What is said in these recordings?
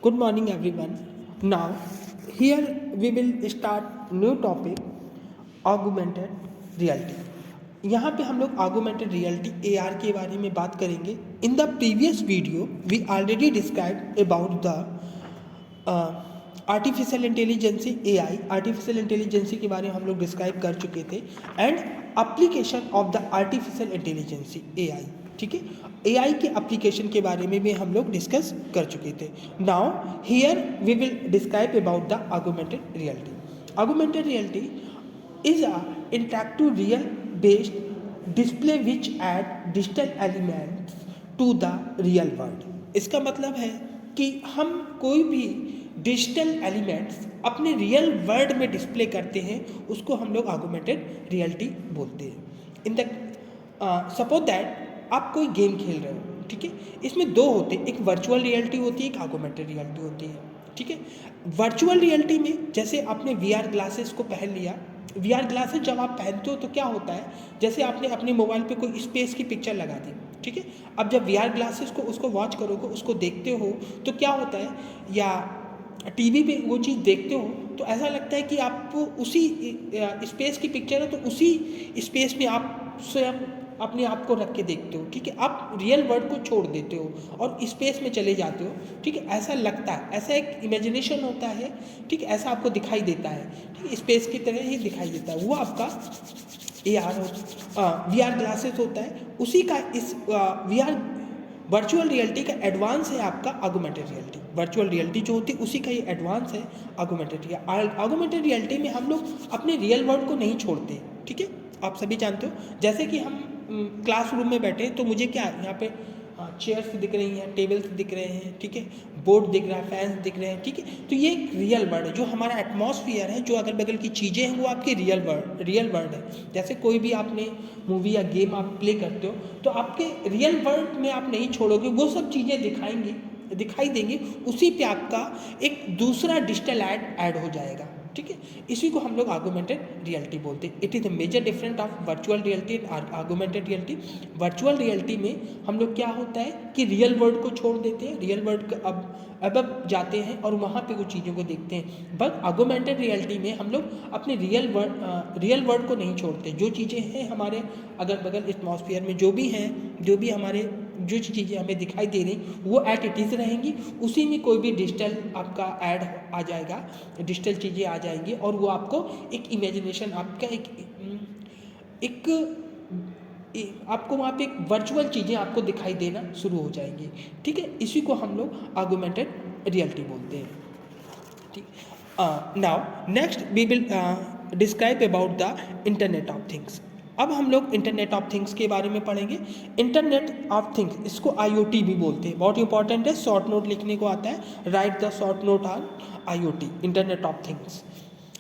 Good morning, everyone. Now, here we will start new topic, augmented reality. यहाँ पे हम लोग augmented reality AR के बारे में बात करेंगे. In the previous video, we already described about the artificial intelligence AI, artificial intelligence के बारे में हम लोग डिस्क्राइब कर चुके थे and application of the artificial intelligence AI. ठीक है, AI के एप्लीकेशन के बारे में भी हम लोग डिस्कस कर चुके थे. Now here we will describe about the augmented reality. Augmented reality is a interactive real based display which add digital elements to the real world. इसका मतलब है कि हम कोई भी डिजिटल एलिमेंट्स अपने रियल वर्ल्ड में डिस्प्ले करते हैं, उसको हम लोग ऑगमेंटेड रियलिटी बोलते हैं. इन द सपोज दैट आप कोई गेम खेल रहे हो, ठीक है, इसमें दो होते हैं, एक वर्चुअल रियलिटी होती है, एक ऑगमेंटेड रियलिटी होती है. ठीक है, वर्चुअल रियलिटी में जैसे आपने VR ग्लासेस को पहन लिया. VR ग्लासेस जब आप पहनते हो तो क्या होता है, जैसे आपने अपने मोबाइल पे कोई स्पेस की पिक्चर लगा दी. ठीक है, अब जब VR ग्लासेस को उसको वॉच करोगे, उसको देखते हो तो क्या होता है, या टीवी पे वो चीज़ देखते हो तो ऐसा लगता है कि आपको उसी स्पेस की पिक्चर है तो उसी स्पेस में आप स्वयं अपने आप को रख के देखते हो. ठीक है, आप रियल वर्ल्ड को छोड़ देते हो और स्पेस में चले जाते हो. ठीक है, ऐसा लगता है, ऐसा एक इमेजिनेशन होता है. ठीक है, ऐसा आपको दिखाई देता है. ठीक है, स्पेस की तरह ही दिखाई देता है. वो आपका VR ग्लासेस होता है. उसी का इस VR वर्चुअल रियलिटी का एडवांस है आपका ऑगमेंटेड रियलिटी. वर्चुअल रियलिटी जो होती है उसी का ये एडवांस है ऑगमेंटेड रियलिटी. ऑगमेंटेड रियलिटी में हम लोग अपने रियल वर्ल्ड को नहीं छोड़ते. ठीक है, आप सभी जानते हो, जैसे कि हम क्लासरूम में बैठे तो मुझे क्या यहाँ पे चेयर्स दिख रही हैं, टेबल्स दिख रहे हैं. ठीक है, बोर्ड दिख रहा है, फैंस दिख रहे हैं. ठीक है, तो ये एक रियल वर्ल्ड है. जो हमारा एटमॉस्फियर है, जो अगल बगल की चीज़ें हैं, वो आपकी रियल वर्ल्ड है. जैसे कोई भी आपने मूवी या गेम आप प्ले करते हो तो आपके रियल वर्ल्ड में आप नहीं छोड़ोगे, वो सब चीज़ें दिखाई देंगी. उसी पे आपका एक दूसरा डिजिटल ऐड हो जाएगा. ठीक है, इसी को हम लोग ऑगमेंटेड रियलिटी बोलते हैं. It is the major difference of virtual reality and augmented reality. Virtual reality में हम लोग क्या होता है कि रियल वर्ल्ड को छोड़ देते हैं, रियल वर्ल्ड का अब जाते हैं और वहाँ पे कुछ चीज़ों को देखते हैं. बट ऑगमेंटेड रियलिटी में हम लोग अपने रियल वर्ल्ड को नहीं छोड़ते. जो चीज़ें हैं हमारे अगल बगल एटमॉस्फेयर में, जो भी हमारे जो चीज़ें हमें दिखाई दे रही वो एट इट इज़ रहेंगी. उसी में कोई भी डिजिटल आपका ऐड आ जाएगा, डिजिटल चीज़ें आ जाएंगी और वो आपको एक इमेजिनेशन आपका आपको वहाँ पे एक वर्चुअल चीज़ें आपको दिखाई देना शुरू हो जाएंगी. ठीक है, इसी को हम लोग ऑगमेंटेड रियलिटी बोलते हैं. ठीक, now next we will describe about the internet of things. अब हम लोग इंटरनेट ऑफ थिंग्स के बारे में पढ़ेंगे. इंटरनेट ऑफ थिंग्स, इसको IoT भी बोलते हैं. बहुत इंपॉर्टेंट है, शॉर्ट नोट लिखने को आता है. Write the short note on IoT, internet of things.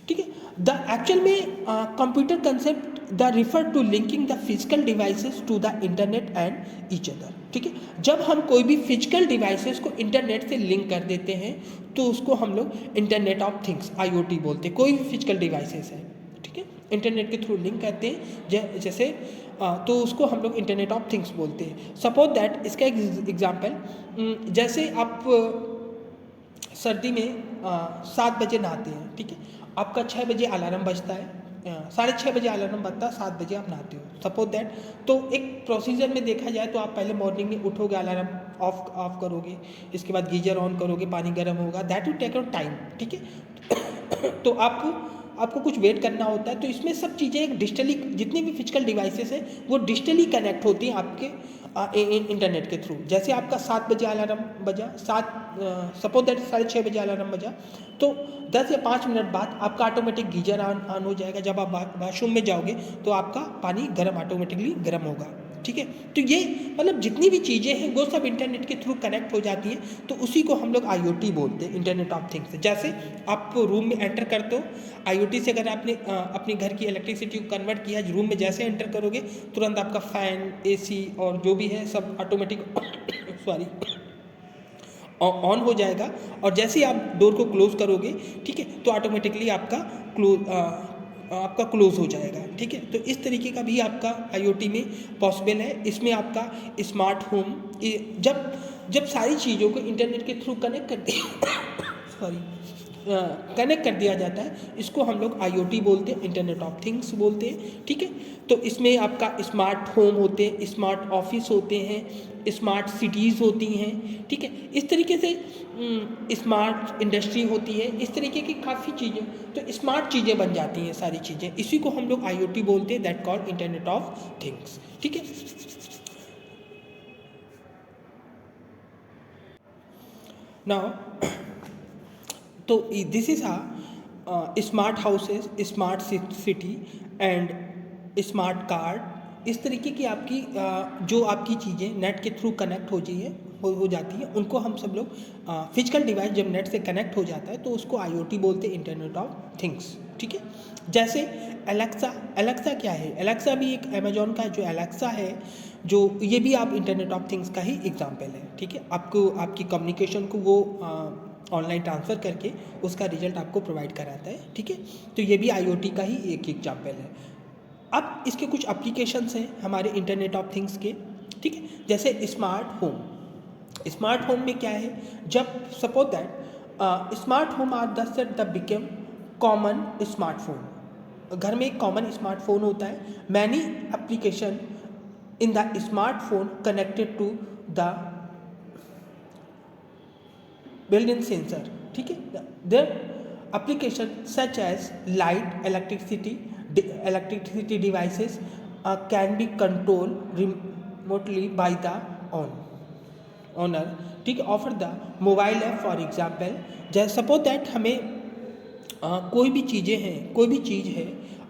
ठीक है, द एक्चुअल में computer concept the refer to linking the physical devices to the internet and each other. ठीक है, जब हम कोई भी फिजिकल डिवाइसेस को इंटरनेट से लिंक कर देते हैं तो उसको हम लोग इंटरनेट ऑफ थिंग्स IoT बोलते हैं. कोई भी फिजिकल डिवाइसेस है, ठीक है, इंटरनेट के थ्रू लिंक करते हैं जैसे तो उसको हम लोग इंटरनेट ऑफ थिंग्स बोलते हैं. सपोज दैट, इसका एक एग्जांपल, जैसे आप सर्दी में 7 बजे नहाते हैं. ठीक है, आपका 6 बजे अलार्म बजता है, 6:30 बजे अलार्म बजता है, 7 बजे आप नहाते हो. सपोज दैट, तो एक प्रोसीजर में देखा जाए तो आप पहले मॉर्निंग में उठोगे, अलार्म ऑफ करोगे, इसके बाद गीजर ऑन करोगे, पानी गर्म होगा. That will take your time. ठीक है, तो आपको कुछ वेट करना होता है. तो इसमें सब चीज़ें एक डिजिटली, जितनी भी फिजिकल डिवाइसेस हैं वो डिजिटली कनेक्ट होती हैं आपके इंटरनेट के थ्रू. जैसे आपका 7 बजे अलार्म बजा, सपोज दैट 6:30 बजे अलार्म बजा, तो 10 या 5 मिनट बाद आपका ऑटोमेटिक गीजर ऑन हो जाएगा. जब आप वॉशरूम में जाओगे तो आपका पानी ऑटोमेटिकली गर्म होगा. ठीक है, तो ये मतलब जितनी भी चीज़ें हैं वो सब इंटरनेट के थ्रू कनेक्ट हो जाती हैं. तो उसी को हम लोग IoT बोलते हैं, इंटरनेट ऑफ थिंग्स. जैसे आप रूम में एंटर करते हो, IoT से अगर आपने अपने घर की इलेक्ट्रिसिटी को कन्वर्ट किया, रूम में जैसे एंटर करोगे तुरंत आपका फ़ैन, AC और जो भी है सब ऑटोमेटिक ऑन हो जाएगा. और जैसे ही आप डोर को क्लोज़ करोगे, ठीक है, तो ऑटोमेटिकली आपका क्लोज़ हो जाएगा. ठीक है, तो इस तरीके का भी आपका IoT में पॉसिबल है. इसमें आपका स्मार्ट होम, जब जब सारी चीज़ों को इंटरनेट के थ्रू कनेक्ट कर दिया कनेक्ट कर दिया जाता है, इसको हम लोग IoT बोलते हैं, इंटरनेट ऑफ थिंग्स बोलते हैं, ठीक है। तो इसमें आपका स्मार्ट होम होते हैं, स्मार्ट ऑफिस होते हैं, स्मार्ट सिटीज़ होती हैं, ठीक है। इस तरीके से स्मार्ट इंडस्ट्री होती है, इस तरीके की काफ़ी चीज़ें, तो स्मार्ट चीज़ें बन जाती हैं सारी चीज़ें, इसी को हम लोग IoT बोलते हैं, that called internet of things, ठीक है। नाउ तो this is smart houses, smart city and smart card, इस तरीके की आपकी जो आपकी चीज़ें नेट के थ्रू कनेक्ट हो जाती है, उनको हम सब लोग फिजिकल डिवाइस जब नेट से कनेक्ट हो जाता है तो उसको IoT बोलते हैं, इंटरनेट ऑफ थिंग्स, ठीक है। जैसे एलेक्सा क्या है? एलेक्सा भी एक अमेजॉन का जो एलेक्सा है, जो ये भी आप इंटरनेट ऑफ थिंग्स का ही एग्जाम्पल है, ठीक है। आपको आपकी कम्युनिकेशन को वो ऑनलाइन ट्रांसफ़र करके उसका रिजल्ट आपको प्रोवाइड कराता है, ठीक है। तो ये भी IoT का ही एक एग्जाम्पल है। अब इसके कुछ एप्लीकेशंस हैं हमारे इंटरनेट ऑफ थिंग्स के, ठीक है। जैसे स्मार्ट होम, स्मार्ट होम में क्या है, जब suppose that smart home are the become common smartphone, घर में एक कॉमन स्मार्टफोन होता है, many application in the smartphone connected to the built-in sensor, ठीक है। There application such as light, electricity devices can be control remotely by the owner, ठीक है, of the mobile app. For example, जैसे suppose that हमें कोई भी चीज़ है,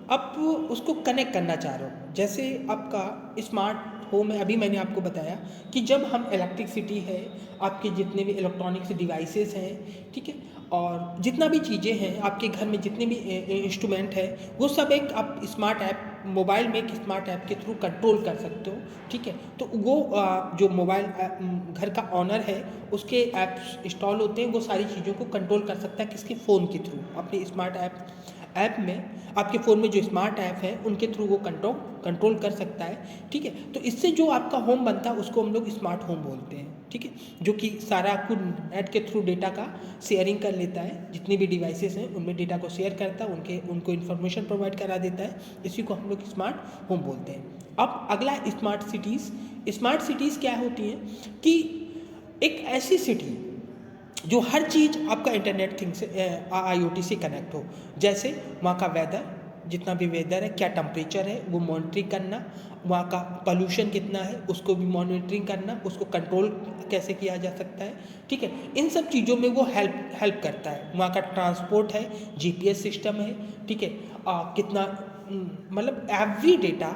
आप उसको कनेक्ट करना चाह रहे हो, जैसे आपका स्मार्ट होम है, अभी मैंने आपको बताया कि जब हम इलेक्ट्रिसिटी है, आपके जितने भी इलेक्ट्रॉनिक्स डिवाइसेस हैं, ठीक है, और जितना भी चीज़ें हैं आपके घर में, जितने भी इंस्ट्रूमेंट है, वो सब एक आप स्मार्ट ऐप, मोबाइल में एक स्मार्ट ऐप के थ्रू कंट्रोल कर सकते हो, ठीक है। तो वो जो मोबाइल घर का ऑनर है, उसके ऐप्स इंस्टॉल होते हैं, वो सारी चीज़ों को कंट्रोल कर सकता है, किसके फ़ोन के थ्रू, अपने स्मार्ट ऐप में, आपके फ़ोन में जो स्मार्ट ऐप है उनके थ्रू वो कंट्रोल कर सकता है, ठीक है। तो इससे जो आपका होम बनता है उसको हम लोग स्मार्ट होम बोलते हैं, ठीक है, जो कि सारा कुछ नेट के थ्रू डेटा का शेयरिंग कर लेता है, जितनी भी डिवाइसेस हैं उनमें डेटा को शेयर करता है, उनको इन्फॉर्मेशन प्रोवाइड करा देता है, इसी को हम लोग स्मार्ट होम बोलते हैं। अब अगला स्मार्ट सिटीज़। स्मार्ट सिटीज़ क्या होती हैं कि एक ऐसी सिटी जो हर चीज़ आपका इंटरनेट थिंग से IoT से कनेक्ट हो, जैसे वहाँ का वेदर, जितना भी वेदर है, क्या टेम्परेचर है वो मॉनिटरिंग करना, वहाँ का पोल्यूशन कितना है उसको भी मॉनिटरिंग करना, उसको कंट्रोल कैसे किया जा सकता है, ठीक है। इन सब चीज़ों में वो हेल्प करता है। वहाँ का ट्रांसपोर्ट है, GPS सिस्टम है, ठीक है, कितना मतलब every data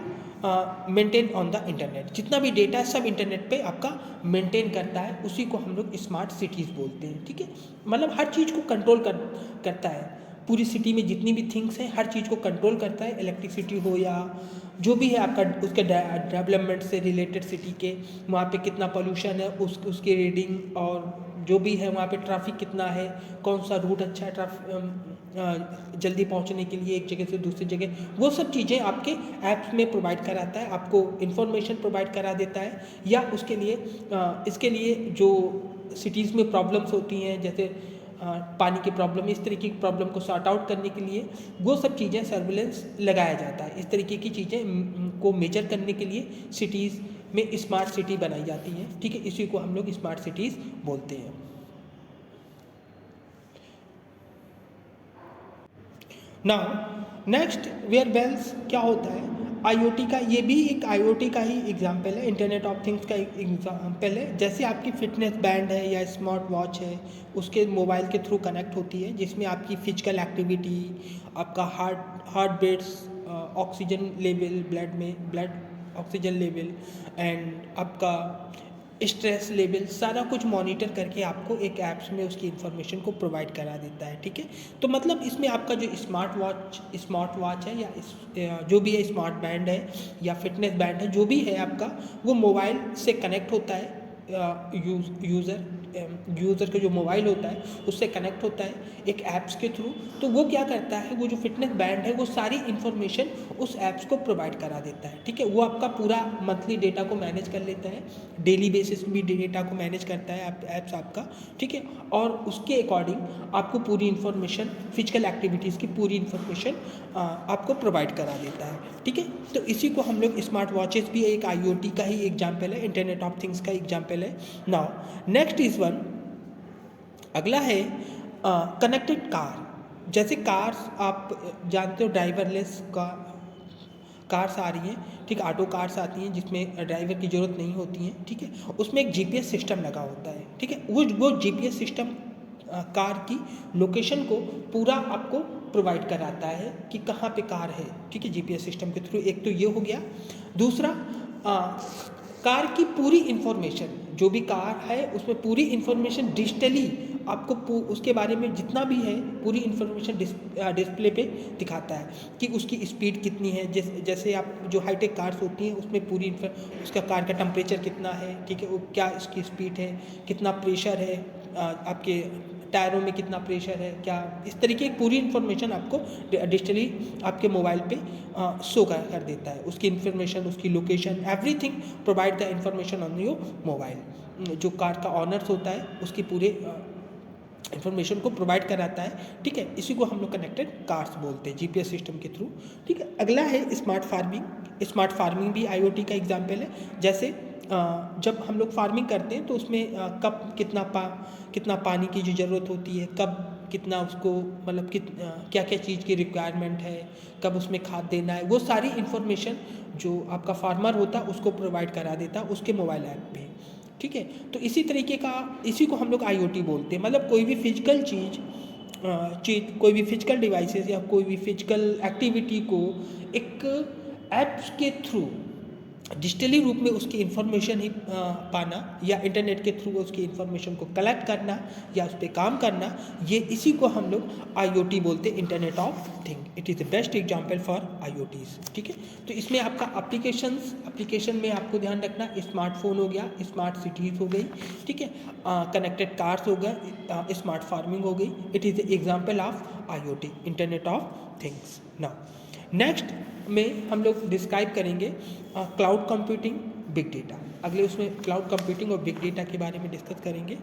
maintain on the internet, जितना भी डेटा है सब इंटरनेट पे आपका मेंटेन करता है, उसी को हम लोग स्मार्ट सिटीज़ बोलते हैं, ठीक है। मतलब हर चीज़ को कंट्रोल करता है, पूरी सिटी में जितनी भी थिंग्स हैं हर चीज़ को कंट्रोल करता है, इलेक्ट्रिसिटी हो या जो भी है आपका, उसके डेवलपमेंट से रिलेटेड सिटी के, वहाँ पे कितना पोल्यूशन है उसकी रीडिंग, और जो भी है वहाँ पे ट्रैफिक कितना है, कौन सा रूट अच्छा है जल्दी पहुँचने के लिए एक जगह से दूसरी जगह, वो सब चीज़ें आपके ऐप्स में प्रोवाइड कराता है, आपको इन्फॉर्मेशन प्रोवाइड करा देता है। या उसके लिए इसके लिए जो सिटीज़ में प्रॉब्लम्स होती हैं, जैसे पानी की प्रॉब्लम, इस तरीके की प्रॉब्लम को सॉर्ट आउट करने के लिए वो सब चीज़ें सर्विलेंस लगाया जाता है। इस तरीके की चीज़ें को मेजर करने के लिए सिटीज़ में स्मार्ट सिटी बनाई जाती है, ठीक है, इसी को हम लोग स्मार्ट सिटीज़ बोलते हैं। नाउ नेक्स्ट वेयरबेल्स क्या होता है, IoT का, ये भी एक IoT का ही एग्जाम्पल है, इंटरनेट ऑफ थिंग्स का एक एग्जाम्पल है। जैसे आपकी फिटनेस बैंड है या स्मार्ट वॉच है, उसके मोबाइल के थ्रू कनेक्ट होती है, जिसमें आपकी फिजिकल एक्टिविटी, आपका heart beats, oxygen level, blood oxygen level and आपका स्ट्रेस लेवल, सारा कुछ मॉनिटर करके आपको एक ऐप्स में उसकी इन्फॉर्मेशन को प्रोवाइड करा देता है, ठीक है। तो मतलब इसमें आपका जो स्मार्ट वॉच है या जो भी है स्मार्ट बैंड है या फिटनेस बैंड है, जो भी है आपका, वो मोबाइल से कनेक्ट होता है यूज़र यूज़र का जो मोबाइल होता है उससे कनेक्ट होता है एक ऐप्स के थ्रू। तो वो क्या करता है, वो जो फिटनेस बैंड है वो सारी इन्फॉर्मेशन उस ऐप्स को प्रोवाइड करा देता है, ठीक है। वो आपका पूरा मंथली डेटा को मैनेज कर लेता है, डेली बेसिस भी डेटा को मैनेज करता है ऐप्स आपका, ठीक है। और उसके अकॉर्डिंग आपको पूरी इन्फॉर्मेशन, फिजिकल एक्टिविटीज़ की पूरी इन्फॉर्मेशन आपको प्रोवाइड करा देता है, ठीक है। तो इसी को हम लोग स्मार्ट वॉचेस भी एक IoT का ही एग्जाम्पल है, इंटरनेट ऑफ थिंग्स का एग्जाम्पल है। नाउ नेक्स्ट इज वन, अगला है कनेक्टेड कार। जैसे कार्स आप जानते हो ड्राइवरलेस का कार्स आ रही हैं, ठीक, ऑटो कार्स आती हैं जिसमें ड्राइवर की ज़रूरत नहीं होती है, ठीक है। उसमें एक GPS सिस्टम लगा होता है, ठीक है। वो GPS सिस्टम कार की लोकेशन को पूरा आपको प्रोवाइड कराता है कि कहाँ पे कार है, ठीक है, GPS सिस्टम के थ्रू। एक तो ये हो गया। दूसरा, कार की पूरी इन्फॉर्मेशन, जो भी कार है उसमें पूरी इन्फॉर्मेशन डिजिटली आपको उसके बारे में जितना भी है पूरी इन्फॉर्मेशन डिस्प्ले पे दिखाता है कि उसकी स्पीड कितनी है। जैसे आप जो हाईटेक कार्स होती हैं उसमें पूरी उसका कार का टेम्परेचर कितना है, ठीक है, वो क्या इसकी स्पीड है, कितना प्रेशर है, आपके टायरों में कितना प्रेशर है, क्या, इस तरीके की पूरी इन्फॉर्मेशन आपको डिजिटली आपके मोबाइल पे शो कर देता है। उसकी इन्फॉर्मेशन, उसकी location, everything provide the information on your mobile. जो कार का ऑनर्स होता है उसकी पूरे इन्फॉर्मेशन को प्रोवाइड कराता है, ठीक है। इसी को हम लोग कनेक्टेड कार्स बोलते हैं GPS सिस्टम के थ्रू, ठीक है। अगला है स्मार्ट फार्मिंग। स्मार्ट फार्मिंग भी IoT का एग्जाम्पल है। जैसे जब हम लोग फार्मिंग करते हैं तो उसमें कब कितना पानी की जो ज़रूरत होती है, कब कितना उसको मतलब क्या क्या चीज़ की रिक्वायरमेंट है, कब उसमें खाद देना है, वो सारी इन्फॉर्मेशन जो आपका फार्मर होता है उसको प्रोवाइड करा देता है उसके मोबाइल ऐप पे, ठीक है। तो इसी तरीके का, इसी को हम लोग IoT बोलते हैं। मतलब कोई भी फिजिकल चीज़ कोई भी फिजिकल डिवाइसेस या कोई भी फिजिकल एक्टिविटी को एक ऐप्स के थ्रू डिजिटली रूप में उसकी इन्फॉर्मेशन ही पाना या इंटरनेट के थ्रू उसकी इन्फॉर्मेशन को कलेक्ट करना या उस पर काम करना, ये इसी को हम लोग IoT बोलते हैं, internet of thing. It is the best example for IoTs, ठीक है। तो इसमें आपका एप्लीकेशन में आपको ध्यान रखना, स्मार्टफोन हो गया, स्मार्ट सिटीज़ हो गई, ठीक है, कनेक्टेड कार्स हो गए, स्मार्ट फार्मिंग हो गई। It is the example of IoT, internet of things. Now next में हम लोग डिस्क्राइब करेंगे क्लाउड कंप्यूटिंग, बिग डेटा। अगले उसमें क्लाउड कंप्यूटिंग और बिग डेटा के बारे में डिस्कस करेंगे।